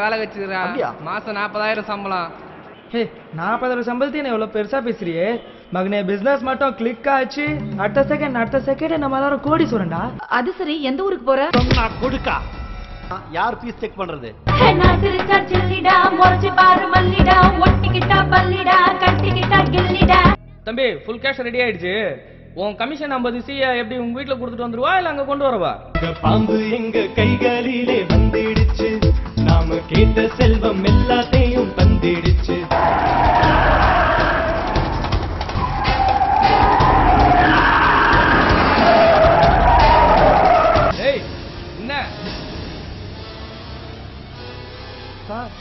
வேலை வச்சுக்கிறா. மாசம் 40,000 சம்பளம். ஹே 40,000 சம்பளத்தையும் எவ்வளவு பெருசா பேசுறியே மகனே. பிசினஸ் மட்டும் கிளிக் ஆச்சு அடுத்த செகண்ட் நம்ம எல்லாரும் கோடி சொல்றா. அது சரி, எந்த ஊருக்கு போற? கொடுக்கா யார் பீஸ் செக் பண்றது? தம்பி ஃபுல் கேஷ் ரெடி ஆயிடுச்சு. உன் கமிஷன் 50 சிஏ எப்படி உங்க வீட்டுல கொடுத்துட்டு வந்துருவா இல்ல அங்க கொண்டு வரவா? பாம்பு எங்க கைகளிலே வந்துடுச்சு, நாம கேட்ட செல்வம் எல்லாத்தையும் தந்திடுச்சு. ஏய் என்ன சார்?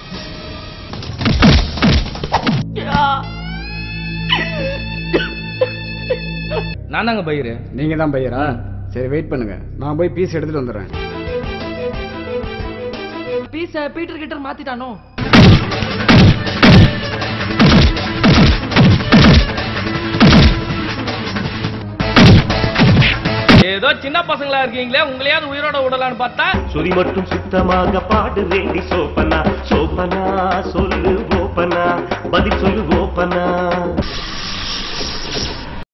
நான் தாங்க பையரு. நீங்க தான் பையரா? சரி வெயிட் பண்ணுங்க, நான் போய் பீஸ் எடுத்துட்டு வந்துடுறேன். பீஸ பீட்டர் கிட்ட மாத்திட்டானோ? ஏதோ சின்ன பசங்களா இருக்கீங்களே, உங்களையாவது உயிரோட விடலான்னு பார்த்தா சுரி மட்டும் சுத்தமாக பாடு வேண்டி சோப்பனா சோப்பனா சொல்லு ஓப்பனா பதில் சொல்லு ஓப்பனா.